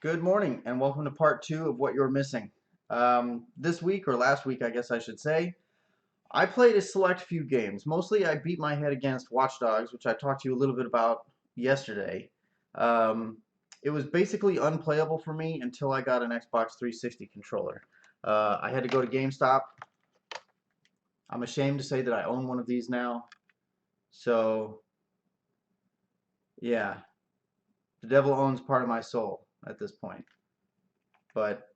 Good morning, and welcome to part two of what you're missing. This week, or last week, I guess I should say, I played a select few games. Mostly, I beat my head against Watch Dogs, which I talked to you a little bit about yesterday. Um, it was basically unplayable for me until I got an Xbox 360 controller. I had to go to GameStop. I'm ashamed to say that I own one of these now. So, yeah, the devil owns part of my soul at this point. But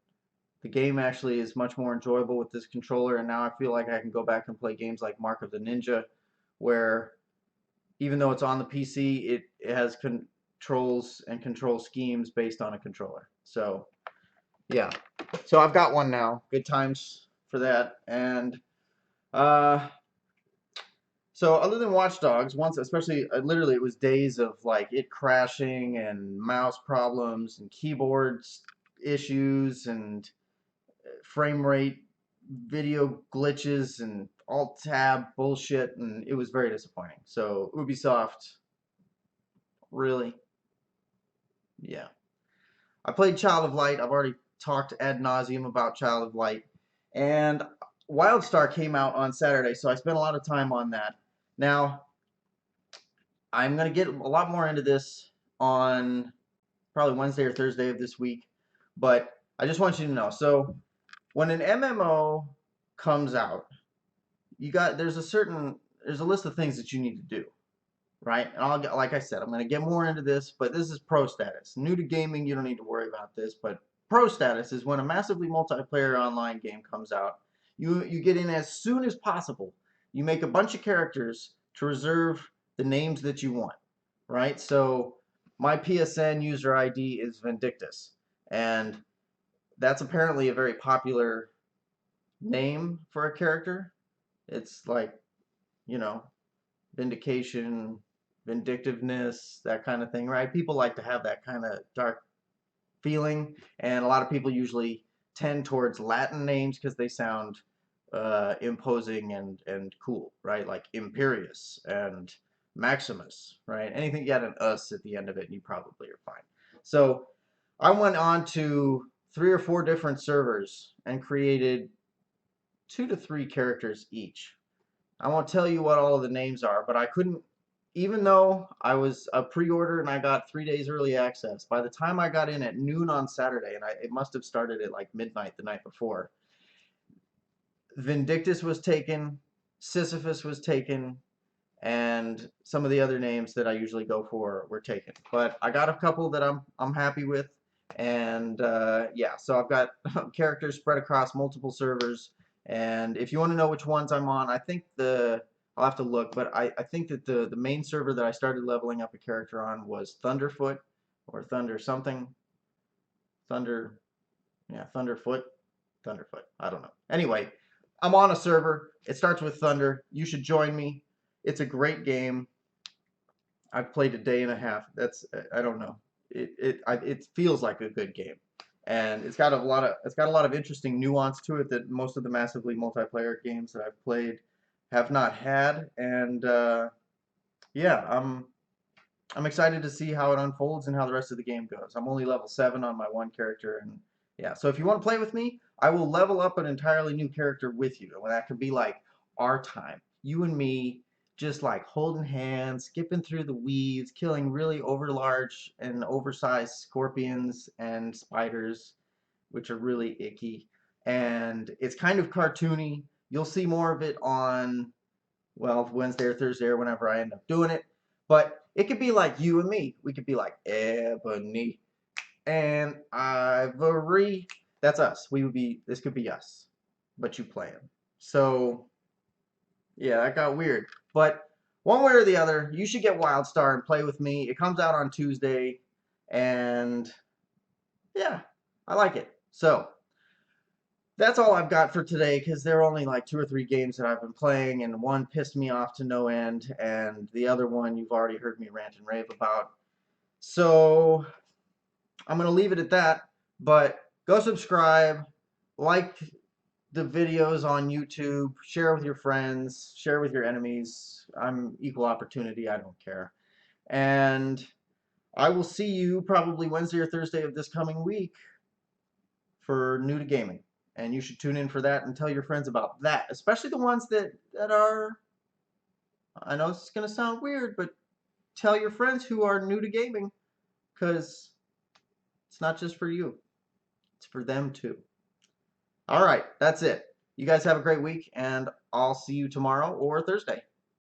the game actually is much more enjoyable with this controller, and now I feel like I can go back and play games like Mark of the Ninja, where even though it's on the PC, it has controls and control schemes based on a controller. So, yeah. So I've got one now. Good times for that. And uh, so other than Watch Dogs, once especially literally it was days of like it crashing and mouse problems and keyboard issues and frame rate video glitches and alt tab bullshit, and it was very disappointing. So Ubisoft, really, yeah. I played Child of Light. I've already talked ad nauseum about Child of Light, and Wildstar came out on Saturday, so I spent a lot of time on that. Now I'm gonna get a lot more into this on probably Wednesday or Thursday of this week, but I just want you to know. So when an MMO comes out, there's a list of things that you need to do, right? And I'll get, like I said, I'm going to get more into this, but this is pro status. New to gaming, you don't need to worry about this, but pro status is when a massively multiplayer online game comes out. You get in as soon as possible. You make a bunch of characters to reserve the names that you want, right? So my PSN user ID is Vindictus, and that's apparently a very popular name for a character. It's like, you know, vindication, vindictiveness, that kind of thing, right? People like to have that kind of dark feeling, and a lot of people usually tend towards Latin names because they sound imposing and cool, right? Like Imperius and Maximus, right? Anything you got an us at the end of it, you probably are fine. So I went on to 3 or 4 different servers and created 2 to 3 characters each. I won't tell you what all of the names are, but I couldn't, even though I was a pre-order and I got 3 days early access, by the time I got in at noon on Saturday, and it must have started at like midnight the night before, Vindictus was taken, Sisyphus was taken, and some of the other names that I usually go for were taken. But I got a couple that I'm happy with, and yeah, so I've got characters spread across multiple servers. And if you want to know which ones I'm on, I think I'll have to look, but I think that the main server that I started leveling up a character on was Thunderfoot or Thunder something. Thunder, yeah, Thunderfoot. Thunderfoot. I don't know. Anyway, I'm on a server. It starts with Thunder. You should join me. It's a great game. I've played a day and a half. I don't know. It feels like a good game, and it's got a lot of interesting nuance to it that most of the massively multiplayer games that I've played have not had. And yeah, I'm excited to see how it unfolds and how the rest of the game goes. I'm only level 7 on my one character, and yeah. So if you want to play with me, I will level up an entirely new character with you, and that could be like our time, you and me, just like holding hands, skipping through the weeds, killing really overlarge and oversized scorpions and spiders, which are really icky. And it's kind of cartoony. You'll see more of it on, well, Wednesday or Thursday or whenever I end up doing it. But it could be like you and me. We could be like Ebony and Ivory. That's us. This could be us, but you playing. So, yeah, that got weird. But one way or the other, you should get Wildstar and play with me. It comes out on Tuesday, and yeah, I like it. So, that's all I've got for today because there are only like 2 or 3 games that I've been playing, and one pissed me off to no end, and the other one you've already heard me rant and rave about. So I'm going to leave it at that, but go subscribe, like the videos on YouTube, share with your friends, share with your enemies. I'm equal opportunity, I don't care. And I will see you probably Wednesday or Thursday of this coming week for New to Gaming. And you should tune in for that and tell your friends about that, especially the ones that are, I know it's going to sound weird, but tell your friends who are new to gaming, because it's not just for you, it's for them too. All right, that's it. You guys have a great week, and I'll see you tomorrow or Thursday.